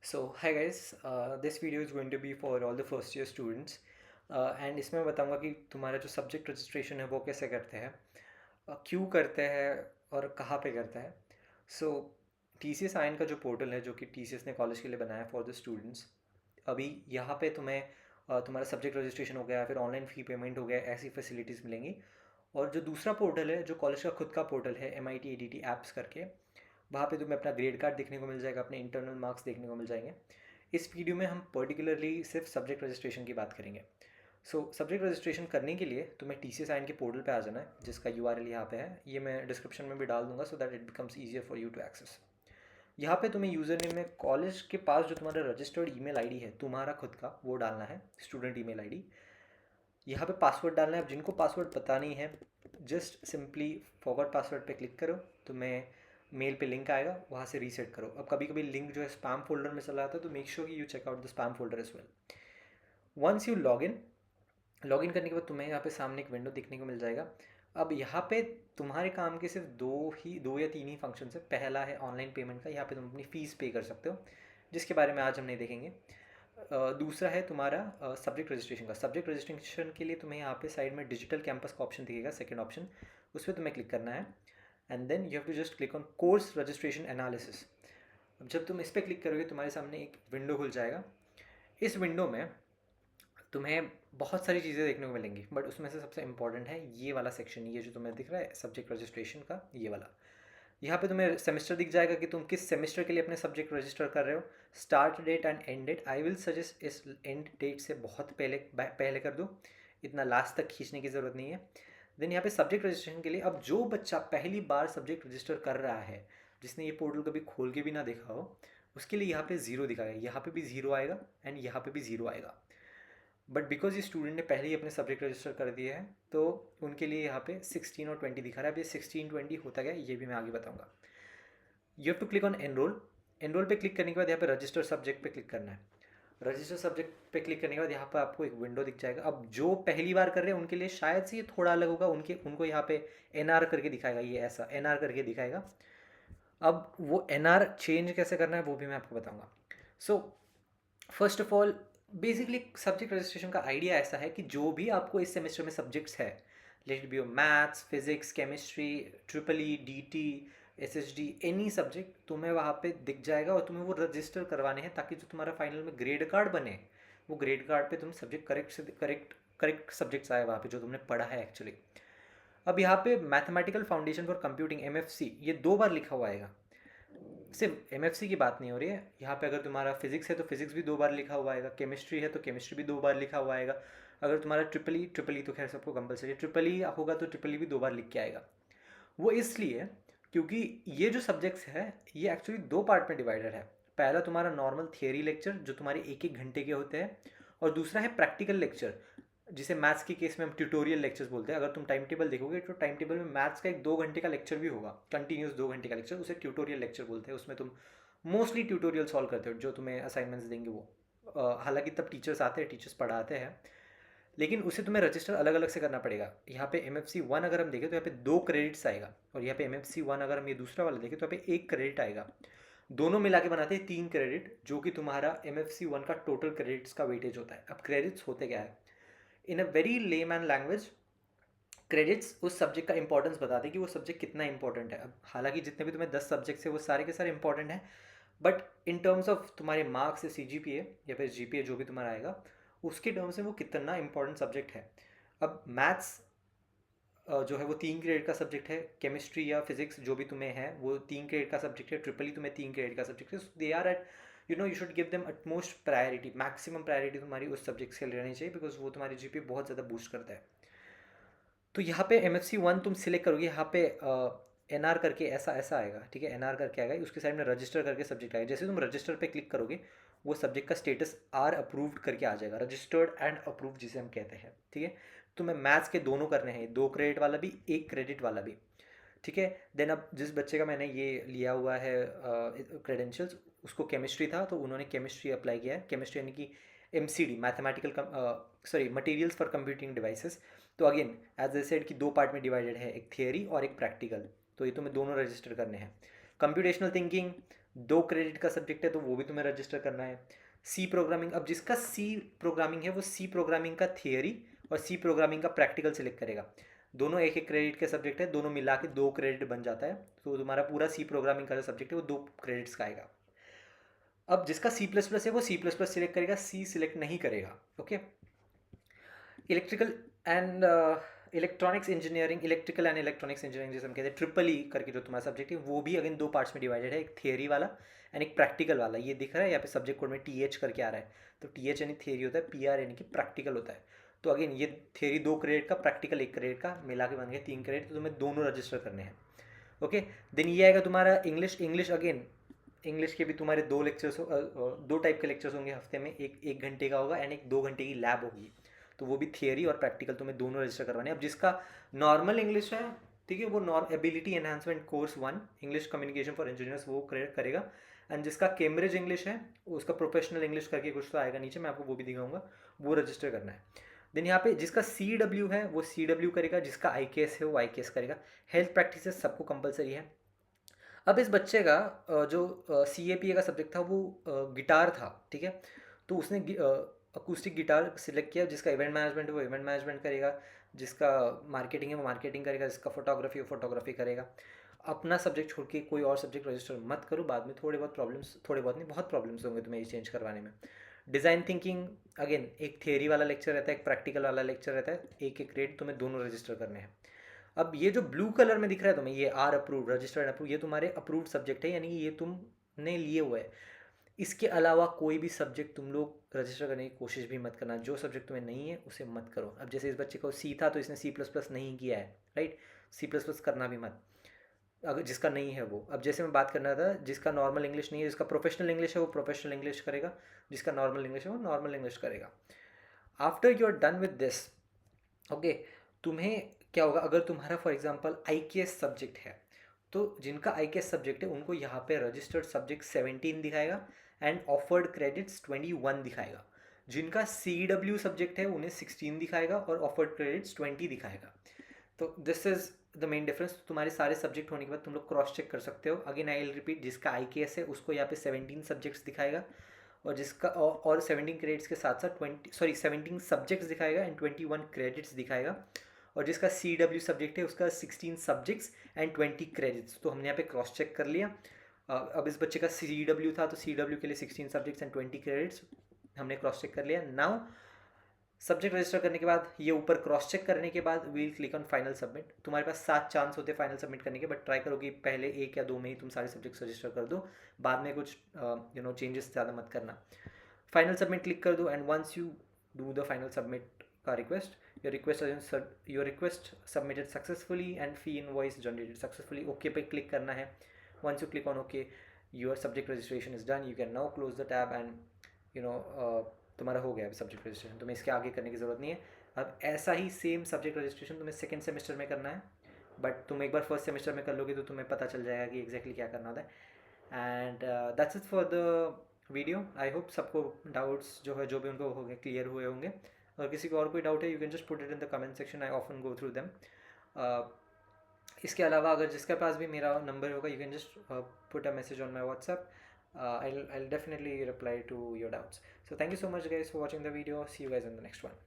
So hi guys, this video is going to be for all the first year students and इसमें मैं बताऊंगा कि तुम्हारा जो सब्जेक्ट रजिस्ट्रेशन है वो कैसे करते हैं, क्यों करते हैं और कहाँ पे करते हैं। सो टी सी एस आइन का जो पोर्टल है जो कि टी सी एस ने कॉलेज के लिए बनाया फॉर द स्टूडेंट्स, अभी यहाँ पे तुम्हें तुम्हारा सब्जेक्ट रजिस्ट्रेशन हो गया, फिर ऑनलाइन फ़ी पेमेंट हो गया, ऐसी फैसिलिटीज़ मिलेंगी। और जो दूसरा पोर्टल है जो कॉलेज का खुद का पोर्टल है M I T A D T apps करके, वहाँ पे तुम्हें अपना ग्रेड कार्ड देखने को मिल जाएगा, अपने इंटरनल मार्क्स देखने को मिल जाएंगे। इस वीडियो में हम पर्टिकुलरली सिर्फ सब्जेक्ट रजिस्ट्रेशन की बात करेंगे। सब्जेक्ट रजिस्ट्रेशन करने के लिए तुम्हें टी सी एस आइन के पोर्टल पे आ जाना है, जिसका यू आर एल यहाँ पे है, ये मैं डिस्क्रिप्शन में भी डाल दूंगा so that it becomes easier for you to access. यहाँ पे तुम्हें यूज़र नेम में कॉलेज के पास जो तुम्हारा रजिस्टर्ड ईमेल आईडी है तुम्हारा खुद का, वो डालना है, स्टूडेंट ईमेल आईडी। यहाँ पे पासवर्ड डालना है। अब जिनको पासवर्ड पता नहीं है, जस्ट सिंपली फॉरवर्ड पासवर्ड पे क्लिक करो, तुम्हें मेल पे लिंक आएगा, वहाँ से रीसेट करो। अब कभी कभी लिंक जो है स्पैम फोल्डर में चला जाता है, तो मेक श्योर कि you check out the spam folder as well. Once you login करने के बाद तुम्हें यहाँ पे सामने एक विंडो दिखने को मिल जाएगा। अब यहाँ पे तुम्हारे काम के सिर्फ दो या तीन ही फंक्शन है। पहला है ऑनलाइन पेमेंट का, यहाँ पे तुम अपनी फ़ीस पे कर सकते हो, जिसके बारे में आज हम नहीं देखेंगे। दूसरा है तुम्हारा सब्जेक्ट रजिस्ट्रेशन का। सब्जेक्ट रजिस्ट्रेशन के लिए तुम्हें यहाँ पे साइड में डिजिटल कैंपस का ऑप्शन दिखेगा, सेकंड ऑप्शन, उस पर तुम्हें क्लिक करना है and then you have to just click on course registration analysis. अब जब तुम इस पर क्लिक करोगे तुम्हारे सामने एक विंडो खुल जाएगा। इस विंडो में तुम्हें बहुत सारी चीज़ें देखने को मिलेंगी, बट उसमें से सबसे इंपॉर्टेंट है ये वाला सेक्शन, ये जो तुम्हें दिख रहा है सब्जेक्ट रजिस्ट्रेशन का, ये वाला। यहाँ पे तुम्हें सेमेस्टर दिख जाएगा कि तुम किस सेमेस्टर के लिए अपने सब्जेक्ट रजिस्टर कर रहे हो, start date and end date. I will suggest इस एंड डेट से बहुत पहले पहले कर दो, इतना लास्ट तक खींचने की ज़रूरत नहीं है। देन यहाँ पे सब्जेक्ट रजिस्ट्रेशन के लिए, अब जो बच्चा पहली बार सब्जेक्ट रजिस्टर कर रहा है, जिसने ये पोर्टल कभी खोल के भी ना देखा हो, उसके लिए यहाँ पे ज़ीरो दिखाएगा, यहाँ पे भी ज़ीरो आएगा एंड यहाँ पे भी ज़ीरो आएगा। बट बिकॉज ये स्टूडेंट ने पहले ही अपने सब्जेक्ट रजिस्टर कर दिए हैं, तो उनके लिए यहाँ पे 16 और 20 दिखा रहा है। अब ये 16-20 होता गया, ये भी मैं आगे बताऊँगा। You have to click on enrol. Enrol पे क्लिक करने के बाद यहाँ पे रजिस्टर सब्जेक्ट पे क्लिक करना है। रजिस्टर सब्जेक्ट पे क्लिक करने के बाद यहाँ पर आपको एक विंडो दिख जाएगा। अब जो पहली बार कर रहे हैं उनके लिए शायद से ये थोड़ा अलग होगा, उनको यहाँ पे एन आर करके दिखाएगा, ये ऐसा एन आर करके दिखाएगा। अब वो एन आर चेंज कैसे करना है वो भी मैं आपको बताऊँगा। So first of all, basically subject registration का आइडिया ऐसा है कि जो भी आपको इस सेमेस्टर में सब्जेक्ट्स है, let it be maths, physics, chemistry, triple E, D T, S S D, any subject तुम्हें वहाँ पे दिख जाएगा और तुम्हें वो रजिस्टर करवाने हैं, ताकि जो तुम्हारा फाइनल में ग्रेड कार्ड बने, वो ग्रेड कार्ड पे तुम सब्जेक्ट करेक्ट सब्जेक्ट्स आए वहाँ पे जो तुमने पढ़ा है एक्चुअली। अब यहाँ पे mathematical foundation for computing M F C, ये 2 बार लिखा हुआ आएगा। सिर्फ एम की बात नहीं हो रही है यहाँ पे। अगर तुम्हारा फिजिक्स है तो फिजिक्स भी 2 बार लिखा हुआ आएगा, केमिस्ट्री है तो केमिस्ट्री भी 2 बार लिखा हुआ आएगा। अगर तुम्हारा ट्रिपल ई तो खैर सबको कंपलसरी, ट्रिपल ई होगा तो ट्रिपल ई भी 2 बार लिख के आएगा। वो इसलिए क्योंकि ये जो सब्जेक्ट्स है ये एक्चुअली 2 पार्ट में डिवाइडेड है। पहला तुम्हारा नॉर्मल थियरी लेक्चर जो तुम्हारे 1-1 घंटे के होते हैं, और दूसरा है प्रैक्टिकल लेक्चर, जिसे मैथ्स के केस में हम ट्यूटोरियल लेक्चर्स बोलते हैं। अगर तुम टाइम टेबल देखोगे तो टाइम टेबल में मैथ्स का एक 2 घंटे का लेक्चर भी होगा, कंटिन्यूस 2 घंटे का लेक्चर, उसे ट्यूटोरियल लेक्चर बोलते हैं। उसमें तुम मोस्टली ट्यूटोरियल सॉल्व करते हो, जो तुम्हें असाइनमेंट्स देंगे वो। हालांकि तब टीचर्स आते हैं, टीचर्स पढ़ाते हैं, लेकिन उसे तुम्हें रजिस्टर अलग अलग से करना पड़ेगा। यहाँ पे एम एफ सी वन अगर हम देखें तो यहाँ पे 2 क्रेडिट्स आएगा, और यहाँ पे एम एफ सी वन अगर हम ये दूसरा वाला देखें तो यहाँ पे 1 क्रेडिट आएगा। दोनों मिला के बनाते हैं 3 क्रेडिट, जो कि तुम्हारा एम एफ सी वन का टोटल क्रेडिट्स का वेटेज होता है। अब क्रेडिट्स होते क्या है, in a very layman language, credits उस सब्जेक्ट का इंपॉर्टेंस बताते हैं कि वो सब्जेक्ट कितना इंपॉर्टेंट है। अब हालांकि जितने भी तुम्हें 10 सब्जेक्ट्स है वो सारे के सारे इंपॉर्टेंट हैं, बट इन टर्म्स ऑफ तुम्हारे मार्क्स या सी जी पी ए या फिर जी पी ए जो भी तुम्हारा आएगा, उसके टर्म्स में वो कितना इंपॉर्टेंट सब्जेक्ट है। अब मैथ्स जो है वो 3 क्रेडिट का सब्जेक्ट है, केमिस्ट्री या फिजिक्स जो भी तुम्हें है वो 3 क्रेडिट का सब्जेक्ट है, ट्रिपल ई तुम्हें 3 क्रेडिट का सब्जेक्ट है। They are eight, you should give them utmost priority, maximum priority तुम्हारी उस सब्जेक्ट के लिए रहनी चाहिए, बिकॉज वो तुम्हारी जी पी बहुत ज़्यादा बूस्ट करता है। तो यहाँ पे एम एफ सी वन तुम सिलेक्ट करोगे, यहाँ पे एन आर करके ऐसा ऐसा आएगा, ठीक है, एन आर करके आएगा, उसके साइड में रजिस्टर करके सब्जेक्ट आएगा। जैसे तुम रजिस्टर पे क्लिक करोगे वो सब्जेक्ट का स्टेटस आर अप्रूव्ड करके आ जाएगा, रजिस्टर्ड एंड अप्रूव्ड जिसे हम कहते हैं, ठीक है। तुम्हें मैथ्स के दोनों करने हैं, 2 क्रेडिट वाला भी, 1 क्रेडिट वाला भी, ठीक है। देन अब जिस बच्चे का मैंने ये लिया हुआ है क्रेडेंशियल्स, उसको केमिस्ट्री था तो उन्होंने केमिस्ट्री अप्लाई किया है, केमिस्ट्री यानी कि M C D, mathematical sorry materials for computing devices. तो अगेन एज ए सेड कि 2 पार्ट में डिवाइडेड है, एक थियरी और एक प्रैक्टिकल, तो ये तुम्हें दोनों रजिस्टर करने हैं। कंप्यूटेशनल थिंकिंग 2 क्रेडिट का सब्जेक्ट है तो वो भी तुम्हें रजिस्टर करना है। सी प्रोग्रामिंग, अब जिसका सी प्रोग्रामिंग है वो सी प्रोग्रामिंग का थियरी और सी प्रोग्रामिंग का प्रैक्टिकल सेलेक्ट करेगा। दोनों एक एक क्रेडिट के सब्जेक्ट है, दोनों मिला के 2 क्रेडिट बन जाता है। तो तुम्हारा पूरा सी प्रोग्रामिंग का जो सब्जेक्ट है वो 2 क्रेडिट्स का आएगा। अब जिसका सी प्लस प्लस है वो सी प्लस प्लस सिलेक्ट करेगा, सी सिलेक्ट नहीं करेगा। Okay. Electrical and electronics engineering, electrical and electronics engineering जैसे हम कहते हैं ट्रिपल ई करके जो तुम्हारा सब्जेक्ट है वो भी अगेन 2 पार्ट्स में डिवाइडेड है, एक थियरी वाला एंड एक प्रैक्टिकल वाला। ये दिख रहा है यहाँ पे सब्जेक्ट कोड में टी एच करके आ रहा है, तो टी एच यानी थियरी होता है, पी आर यानी कि प्रैक्टिकल होता है। तो अगेन ये थियरी 2 क्रेडिट का, प्रैक्टिकल 1 क्रेडिट का, मिला के बन गए 3 क्रेडिट, तो तुम्हें दोनों रजिस्टर करने हैं। ओके। देन ये आएगा तुम्हारा इंग्लिश। इंग्लिश अगेन, इंग्लिश के भी तुम्हारे 2 लेक्चर्स, 2 टाइप के लेक्चर्स होंगे हफ्ते में, एक 1 घंटे का होगा एंड एक 2 घंटे की लैब होगी। तो वो भी थियरी और प्रैक्टिकल तुम्हें दोनों रजिस्टर करवाने हैं। अब जिसका नॉर्मल इंग्लिश है, ठीक है, वो ability enhancement course 1 English communication for engineers वो क्रेडिट करेगा। एंड जिसका कैम्ब्रिज इंग्लिश है उसका प्रोफेशनल इंग्लिश करके कुछ तो आएगा नीचे, मैं आपको वो भी दिखाऊंगा, वो रजिस्टर करना है। देन यहाँ पे जिसका सी डब्ल्यू है वो सी डब्ल्यू करेगा, जिसका आई के एस है वो आई के एस करेगा। हेल्थ प्रैक्टिसेस सबको कंपलसरी है। अब इस बच्चे का जो सी ए पी ए का सब्जेक्ट था वो गिटार था, ठीक है। तो उसने अकूस्टिक गिटार सिलेक्ट किया। जिसका इवेंट मैनेजमेंट है वो इवेंट मैनेजमेंट करेगा, जिसका मार्केटिंग है वो मार्केटिंग करेगा, जिसका फोटोग्राफी है वो फोटोग्राफी करेगा। अपना सब्जेक्ट छोड़ के कोई और सब्जेक्ट रजिस्टर मत करो, बाद में थोड़े बहुत प्रॉब्लम्स, थोड़े बहुत नहीं बहुत प्रॉब्लम्स होंगे तुम्हें ये चेंज करवाने में। डिज़ाइन थिंकिंग अगेन एक थियरी वाला लेक्चर रहता है, एक प्रैक्टिकल वाला लेक्चर रहता है, एक एक क्रेडिट तुम्हें दोनों रजिस्टर करने हैं। अब ये जो ब्लू कलर में दिख रहा है तुम्हें, ये आर अप्रूव्ड, रजिस्टर्ड अप्रूव, ये तुम्हारे अप्रूव्ड सब्जेक्ट है, यानी कि ये तुमने लिए हुए है। इसके अलावा कोई भी सब्जेक्ट तुम लोग रजिस्टर करने की कोशिश भी मत करना, जो सब्जेक्ट तुम्हें नहीं है उसे मत करो। अब जैसे इस बच्चे को सी था तो इसने सी प्लस प्लस नहीं किया है, राइट। सी प्लस प्लस करना भी मत, अगर जिसका नहीं है वो। अब जैसे मैं बात करना था, जिसका नॉर्मल इंग्लिश नहीं है, जिसका प्रोफेशनल इंग्लिश है वो प्रोफेशनल इंग्लिश करेगा, जिसका नॉर्मल इंग्लिश है वो नॉर्मल इंग्लिश करेगा। After you are done with this, okay, तुम्हें क्या होगा, अगर तुम्हारा फॉर एग्जांपल आई के एस सब्जेक्ट है तो जिनका आई के एस सब्जेक्ट है उनको यहाँ पे रजिस्टर्ड सब्जेक्ट 17 दिखाएगा एंड ऑफर्ड क्रेडिट्स 21 दिखाएगा। जिनका सी डब्ल्यू सब्जेक्ट है उन्हें 16 दिखाएगा और ऑफर्ड क्रेडिट्स 20 दिखाएगा। तो this is the main difference. तुम्हारे सारे सब्जेक्ट होने के बाद तुम लोग क्रॉस चेक कर सकते हो। अगेन आई विल रिपीट, जिसका आई के एस है उसको यहाँ पे 17 सब्जेक्ट्स दिखाएगा और जिसका और 17 क्रेडिट्स के साथ साथ 17 सब्जेक्ट्स दिखाएगा एंड 21 क्रेडिट्स दिखाएगा। और जिसका सी डब्ल्यू सब्जेक्ट है उसका 16 सब्जेक्ट्स एंड 20 क्रेडिट्स। तो हमने यहाँ पे क्रॉस चेक कर लिया। अब इस बच्चे का सी डब्ल्यू था तो सी डब्ल्यू के लिए 16 सब्जेक्ट्स एंड 20 क्रेडिट्स हमने क्रॉस चेक कर लिया। नाउ सब्जेक्ट रजिस्टर करने के बाद, ये ऊपर क्रॉस चेक करने के बाद we'll click on final submit. तुम्हारे पास 7 चांस होते हैं फाइनल सबमिट करने के, बट ट्राई करो कि पहले 1 या 2 में ही तुम सारे सब्जेक्ट्स रजिस्टर कर दो, बाद में कुछ चेंजेस ज़्यादा मत करना। फाइनल सबमिट क्लिक कर दो and once you do the final submit का request, your request submitted successfully and fee invoice generated successfully, okay पे क्लिक करना है। Once you click on okay, your subject registration is done, you can now close the tab and तुम्हारा हो गया है subject registration. तुम्हें इसके आगे करने की ज़रूरत नहीं है। अब ऐसा ही सेम सब्जेक्ट रजिस्ट्रेशन तुम्हें सेकेंड सेमेस्टर में करना है, बट तुम एक बार फर्स्ट सेमेस्टर में कर लोगे तो तुम्हें पता चल जाएगा कि एग्जैक्टली क्या करना होता है। And that's it for the video. I hope सबको डाउट्स जो है जो भी उनको हो गए क्लियर हुए होंगे। अगर किसी को और कोई डाउट है you can just put it in the comment section, I often go through them. इसके अलावा अगर जिसके पास भी मेरा नंबर होगा you can just put a message on my WhatsApp. I'll definitely reply to your doubts. So thank you so much guys for watching the video. See you guys in the next one.